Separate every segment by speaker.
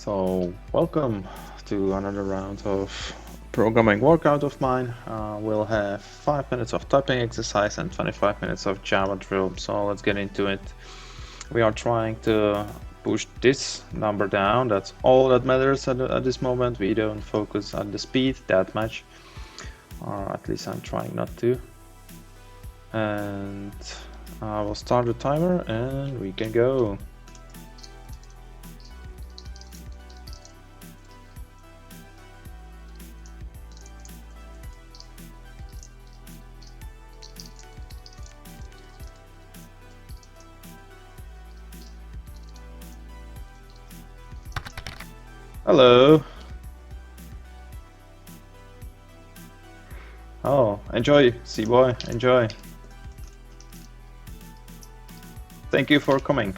Speaker 1: So, welcome to another round of programming workout of mine. We'll have 5 minutes of typing exercise and 25 minutes of Java drill. So, let's get into it. We are trying to push this number down. That's all that matters at this moment. We don't focus on the speed that much, or at least I'm trying not to. And I will start the timer and we can go. Hello. Oh, enjoy, C-boy, enjoy. Thank you for coming.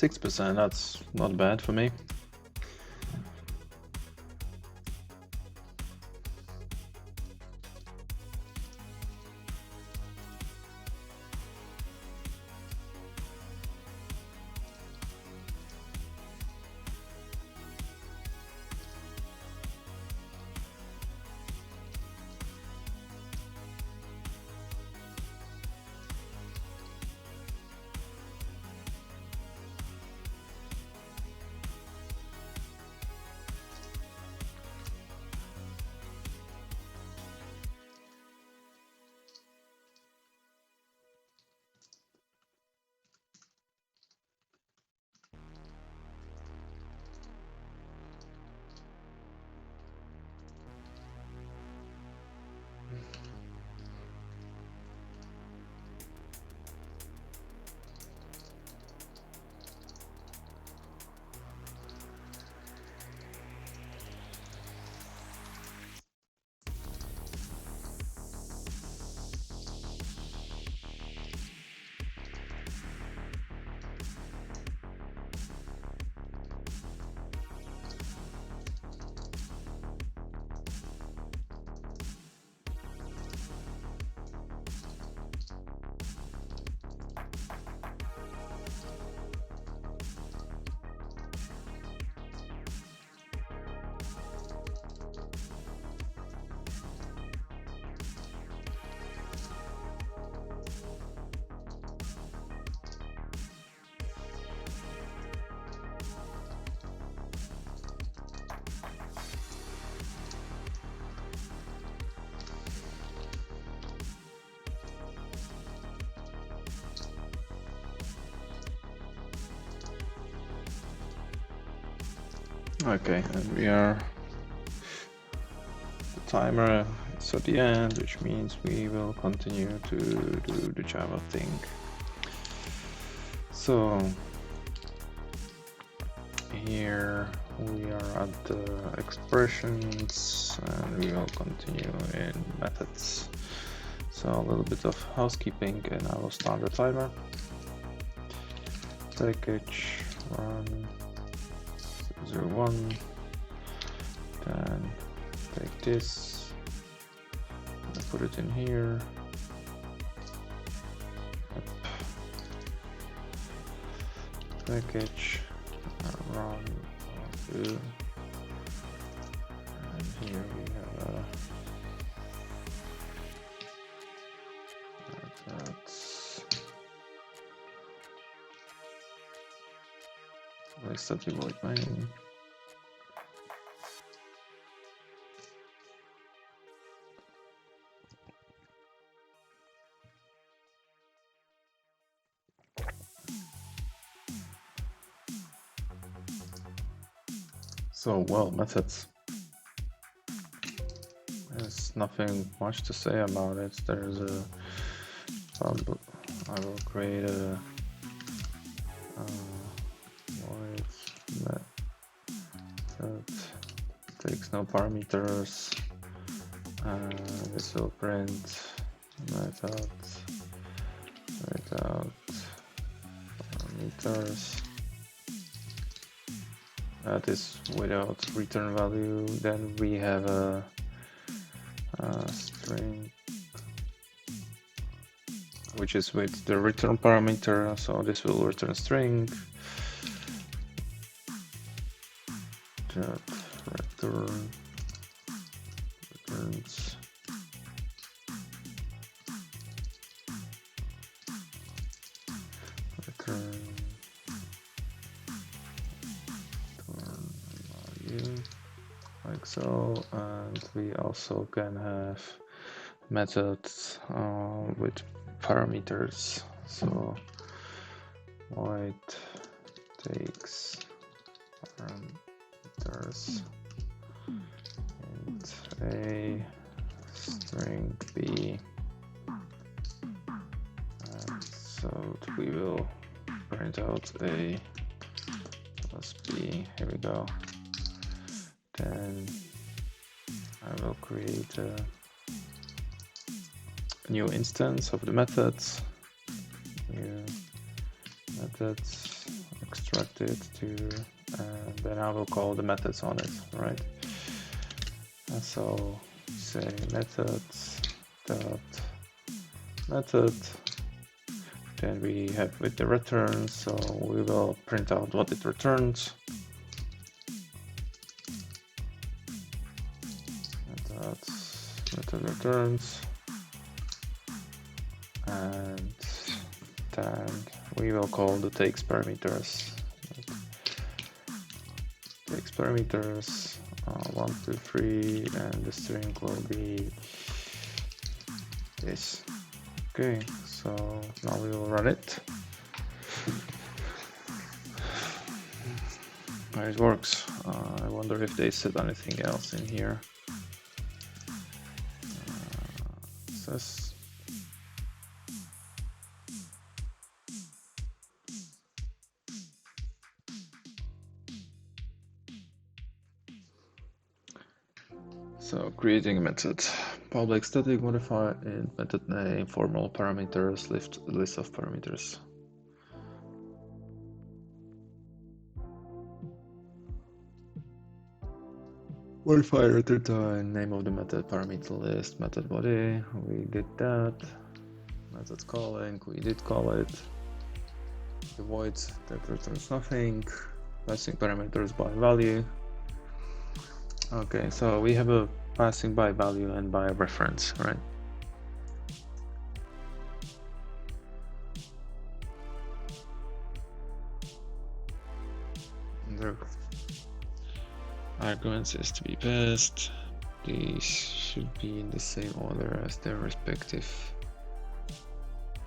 Speaker 1: %, that's not bad for me. Okay, and we are, the timer is at the end, which means we will continue to do the Java thing. So here we are at the expressions, and we will continue in methods. So a little bit of housekeeping, and I will start the timer. Package run 01, then take this and put it in here. Yep. Package run 2, and here we have a static void main. So, well, methods. There's nothing much to say about it. There's a I will create a void method, takes no parameters, this will print method without parameters. That is without return value. Then we have a string, which is with the return parameter, so this will return string. That returns value, like so. And we also can have methods with parameters. So void takes parameters and a string b, and so we will print out a plus b. Here we go. Then I will create a new instance of the methods. New methods, extract it to, and then I will call the methods on it, right? And so say methods dot method. Then we have with the return, so we will print out what it returns. Method returns, and then we will call the takes parameters. Takes parameters 1, 2, 3, and the string will be this. Okay, so now we will run it. It works. I wonder if they said anything else in here. Says so creating a method, public static modifier in method name, formal parameters, list of parameters. Modifier return time, name of the method, parameter list, method body. We did that. Method calling, we did call it. The void that returns nothing. Passing parameters by value. Okay, so we have a passing by value and by reference, right? The arguments is to be passed. These should be in the same order as their respective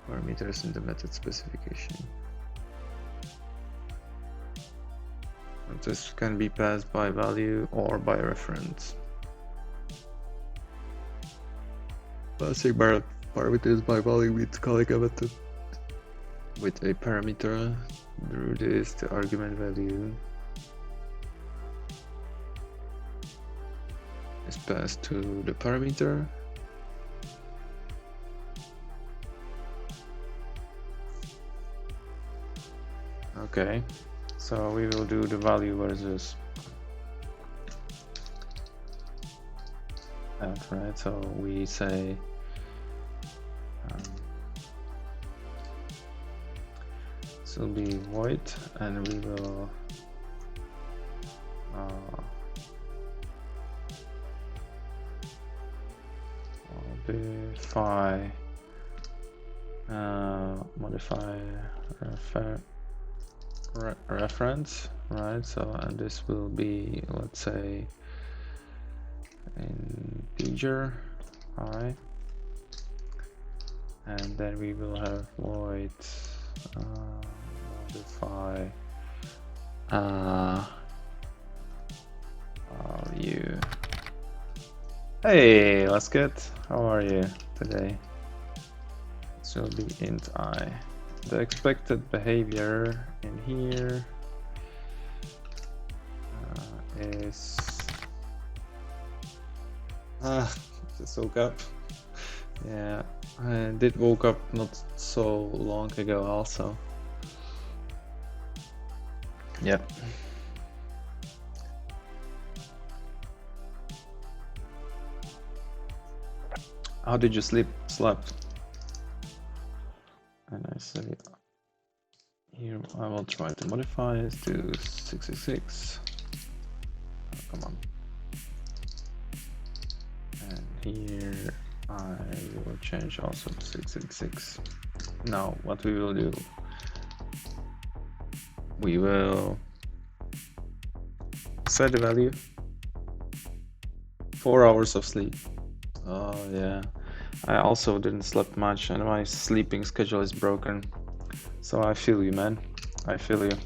Speaker 1: parameters in the method specification. this can be passed by value or by reference. Passing parameters by value means calling a method with a parameter through this the argument value is passed to the parameter. Okay, so we will do the value versus that, right? So we say this will be void, and we will modify reference, right? So, and this will be, let's say, integer I, and then we will have void modify value. Hey, let's get. How are you today? This will be int I. The expected behavior in here is just woke up. Yeah, I did woke up not so long ago also. Yep. How did you sleep? Slept. And I say here I will try to modify it to 666. Oh, come on. And here I will change also to 666. Now what we will do, we will set the value 4 hours of sleep. Oh yeah, I also didn't sleep much and my sleeping schedule is broken. So I feel you, man. I feel you.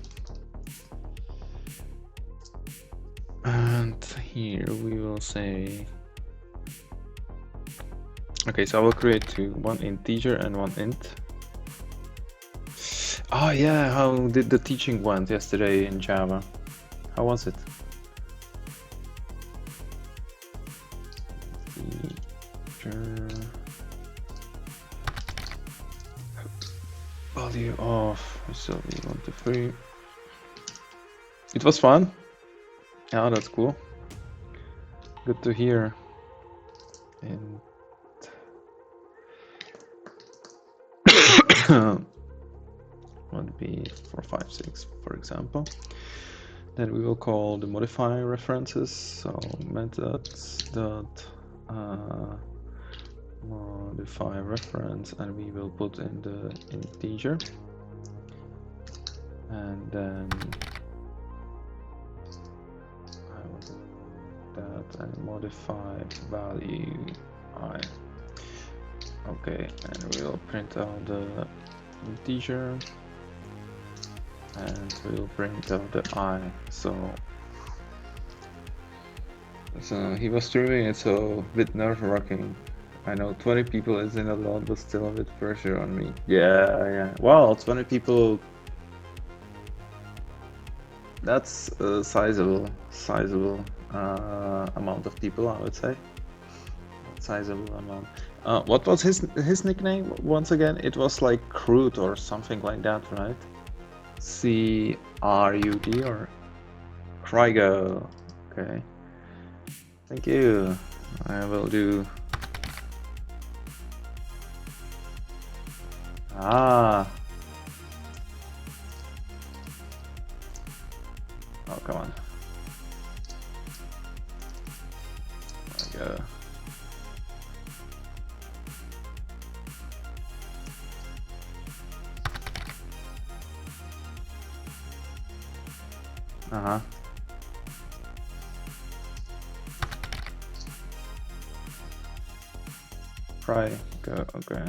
Speaker 1: And here we will say, okay, so I will create two, one integer and one int. Oh yeah, how did the teaching went yesterday in Java? How was it? Value of SLV1 to 3. It was fun. Yeah, that's cool. Good to hear. And would be 456, for example. Then we will call the modify references. So methods dot modify reference, and we will put in the integer, and then I will do that and modify value I. Okay, and we will print out the integer, and we will print out the I. So he was streaming it, so a bit nerve-wracking. I know 20 people isn't a lot, but still a bit pressure on me. Yeah. Well, 20 people. That's a sizable amount of people, I would say. Sizable amount. What was his nickname once again? It was like Crud or something like that, right? CRUD or Krygo. Okay. Thank you. I will do. Oh, come on. There we go. Try go, okay.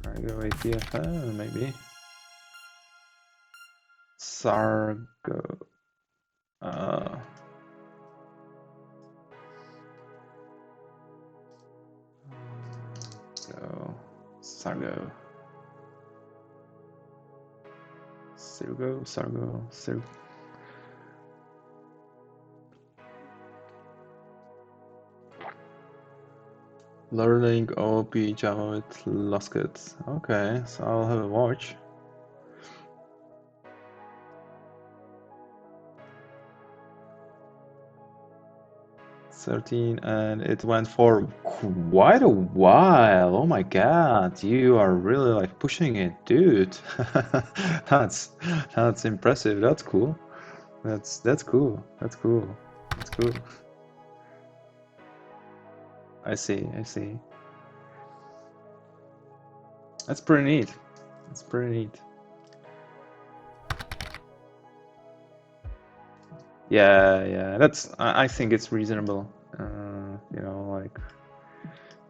Speaker 1: Sargo ATFL, maybe. Sargo. Sargo. Sargo. Learning OP Java with Loskit. Okay, so I'll have a watch. $13, and it went for quite a while. Oh my god, you are really like pushing it, dude. That's impressive. That's cool. That's cool. That's cool. That's cool. I see. That's pretty neat. That's pretty neat. Yeah. That's. I think it's reasonable. You know, like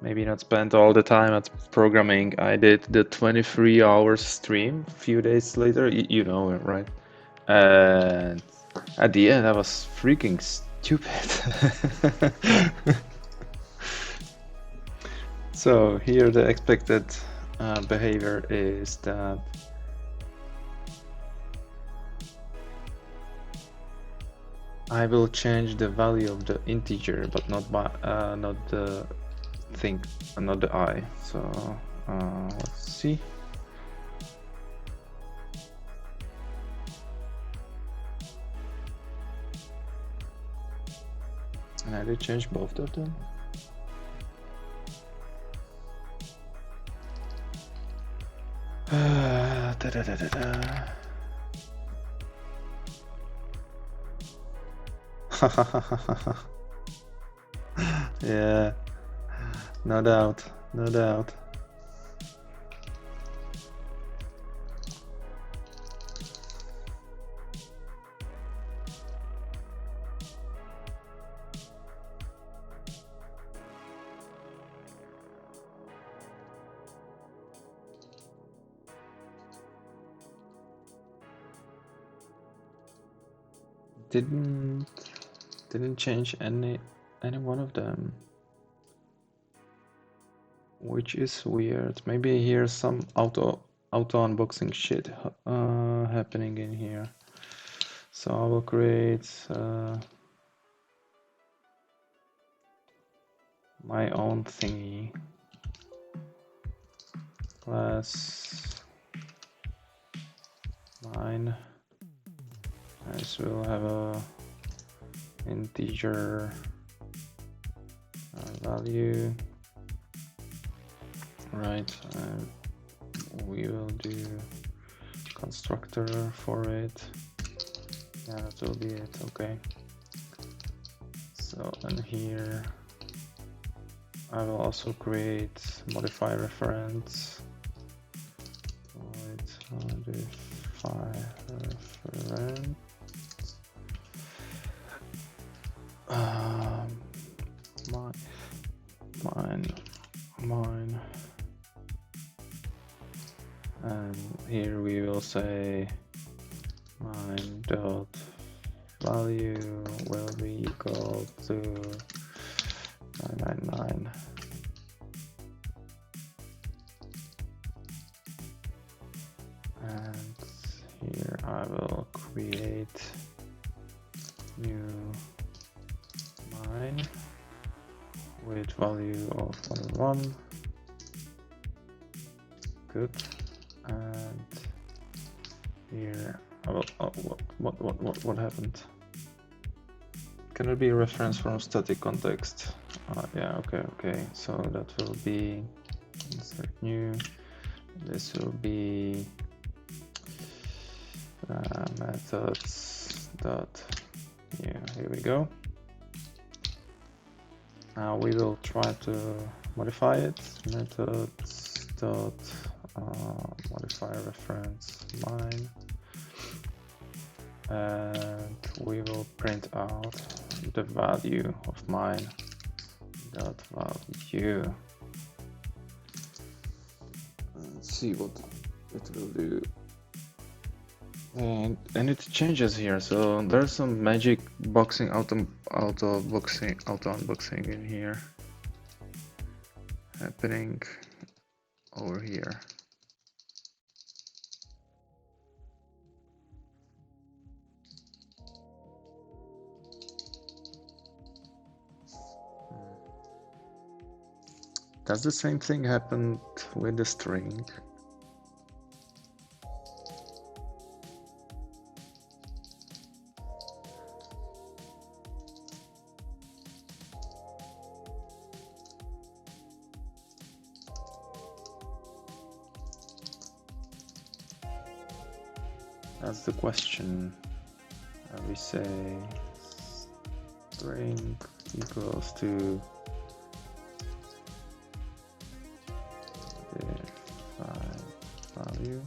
Speaker 1: maybe not spend all the time at programming. I did the 23 hours stream a few days later. You know it, right? And at the end, I was freaking stupid. So here the expected behavior is that I will change the value of the integer, but not the thing, not the I. So let's see. And I did change both of them. Yeah, no doubt. Didn't change any one of them, which is weird. Maybe here's some auto unboxing shit happening in here. So I will create my own thingy. Class mine. This will have a integer value, right? And we will do constructor for it. Yeah, that will be it. Okay. So, and here I will also create modify reference. Modify reference. Mine. And here we will say mine dot value will be equal to 999. And here I will create new mine with value of 1. Good. And here I will, what happened? Can it be a reference from static context? Yeah, okay. So that will be insert new. This will be methods dot new. Here we go. Now we will try to modify it. Methods dot modify reference mine, and we will print out the value of mine dot value. Let's see what it will do. And it changes here. So there's some magic boxing auto unboxing in here happening over here. Does the same thing happen with the string? That's the question. We say string equals to define value.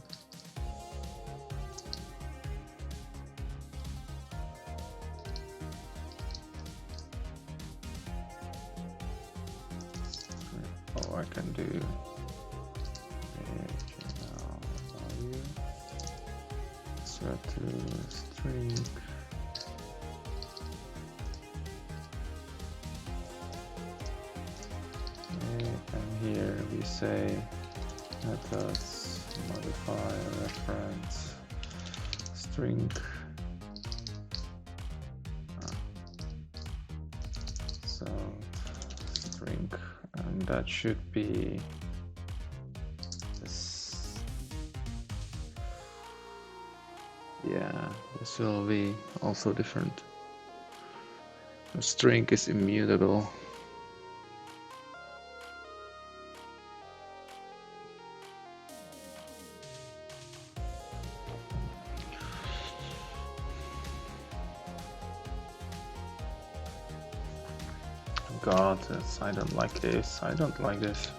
Speaker 1: Oh, I can do value set to string. And here we say methods modify reference string. So string, and that should be this. Yeah, this will be also different. The string is immutable. God, I don't like this. I don't like this.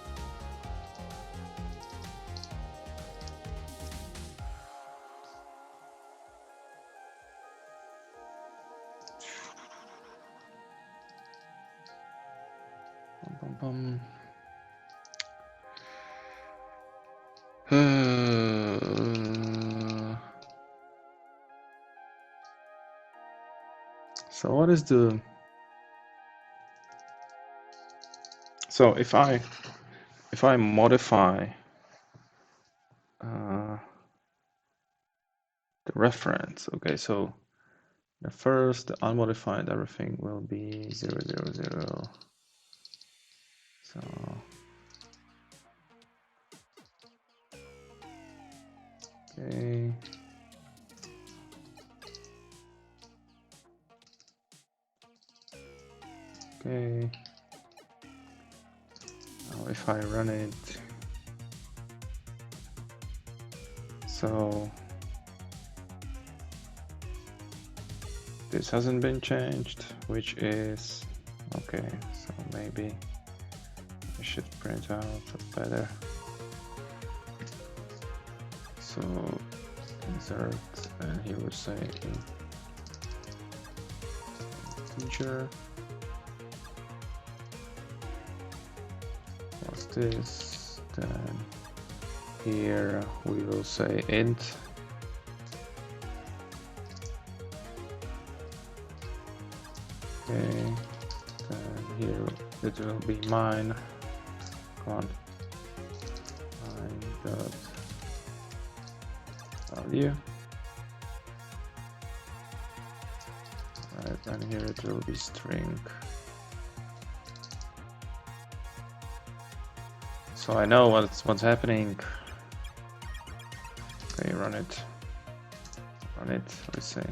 Speaker 1: So what is the... So if I modify the reference, okay, so the first, the unmodified everything will be 0, 0, 0. So okay. Okay. Now if I run it, so this hasn't been changed, which is okay. So maybe I should print out better. So insert, and he would say integer. What's this? Then here we will say int. Okay, then here it will be mine. Come on, mine dot value. Right, and here it will be string. So I know what's happening. Okay, run it. Let's say.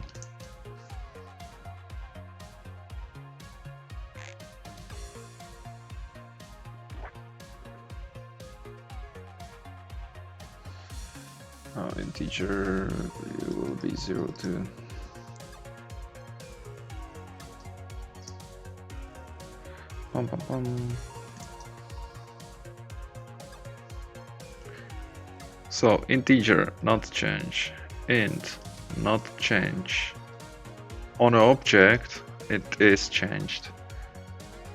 Speaker 1: Integer will be 0 to pum pum pum. So integer not change, int not change. On an object it is changed,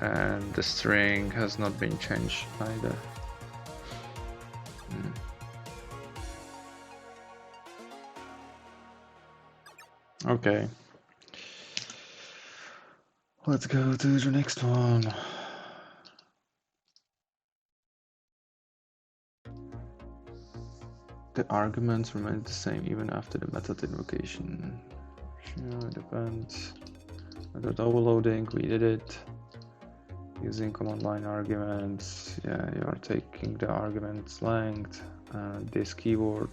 Speaker 1: and the string has not been changed either. Okay. Let's go to the next one. The arguments remain the same even after the method invocation. Sure, it depends. Method overloading, we did it. Using command line arguments, yeah, you are taking the argument's length and this keyword.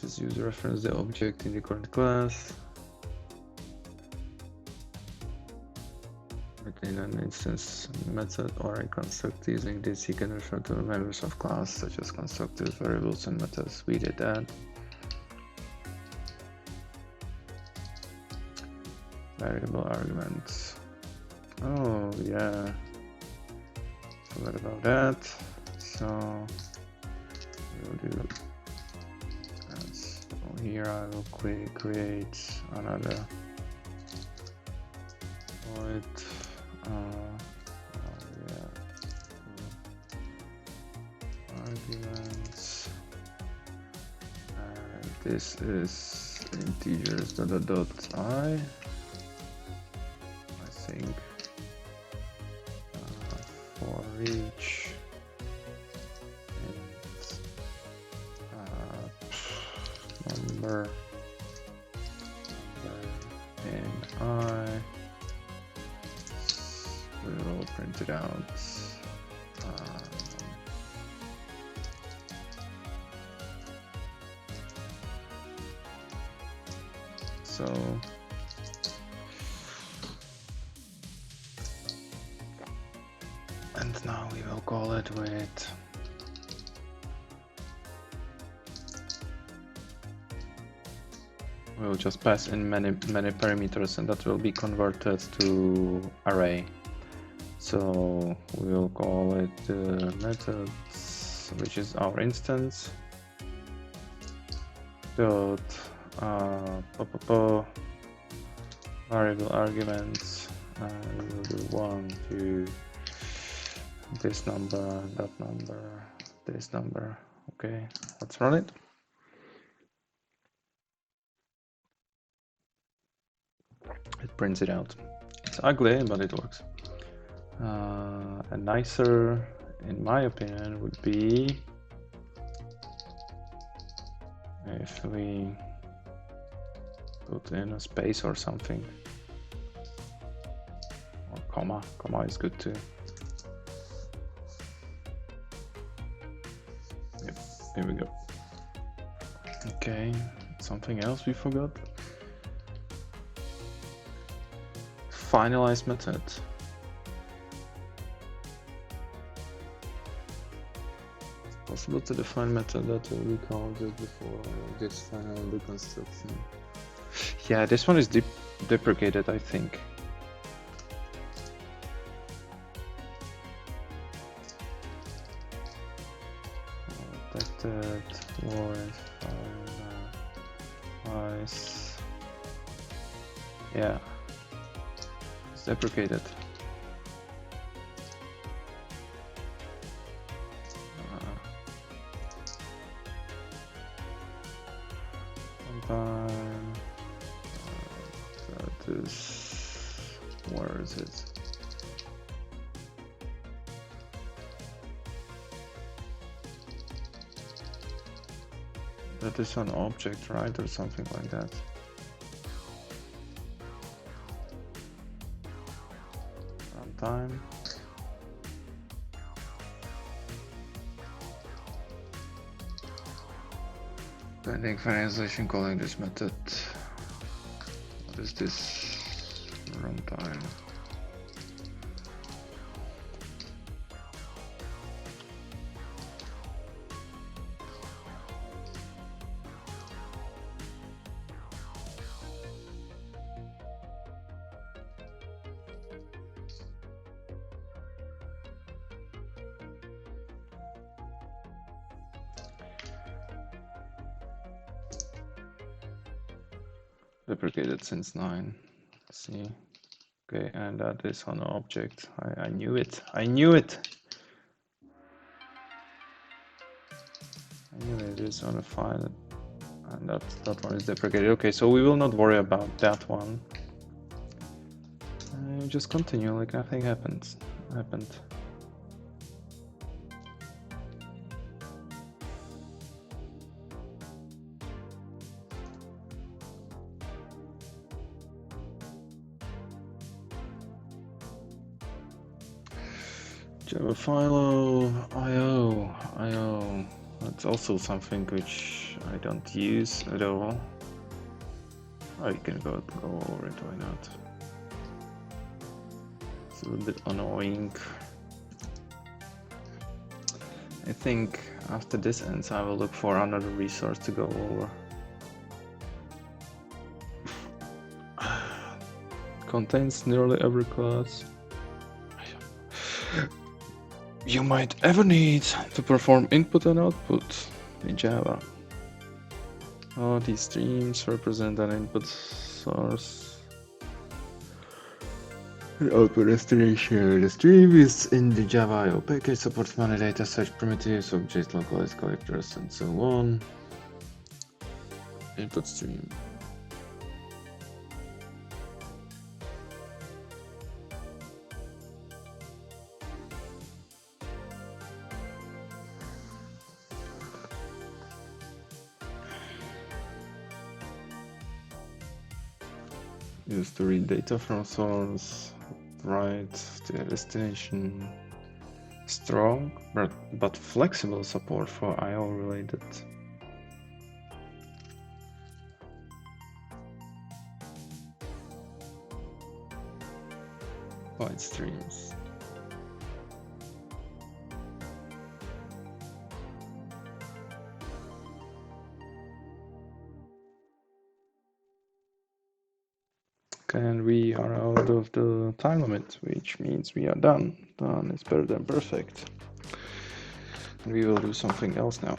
Speaker 1: Just use reference the object in the current class. In an instance method or a construct using this, you can refer to members of class such as constructors, variables, and methods. We did that. Variable arguments. Oh yeah, forgot about that. So we'll do. So here I will create another void. Arguments, and this is integers dot I think for each number in I will print it out. So and now we will call it with we'll just pass in many parameters and that will be converted to array. So we will call it methods, which is our instance dot variable arguments, and we will do 1 to this number, that number, this number. Okay, let's run it. It prints it out. It's ugly, but it works. A nicer, in my opinion, would be if we put in a space or something, or comma. Comma is good too. Yep, here we go. Okay, something else we forgot. Finalize method. It's possible to define method that will be called just before this final deconstruction. Yeah, this one is deprecated, I think. Protected, void, finalize. Yeah, it's deprecated. Where is it? That is an object, right? Or something like that. Runtime. Pending finalization, calling this method. What is this? Runtime. Deprecated since 9. Let's see. Okay, and that is on object. I knew it. I knew it. I knew it is on a file. And that one is deprecated. Okay, so we will not worry about that one. Just continue like nothing happened. Java Philo, IO. That's also something which I don't use at all. Oh, you can go over it, why not? It's a little bit annoying. I think after this ends, I will look for another resource to go over. Contains nearly every class you might ever need to perform input and output in Java. Oh, these streams represent an input source and output destination. The stream is in the Java IO package, supports many data search primitives, object localized collectors, and so on. Input stream. Used to read data from source, write to the destination. Strong but flexible support for IO related. Byte streams. And we are out of the time limit, which means we are done. Done is better than perfect. And we will do something else now.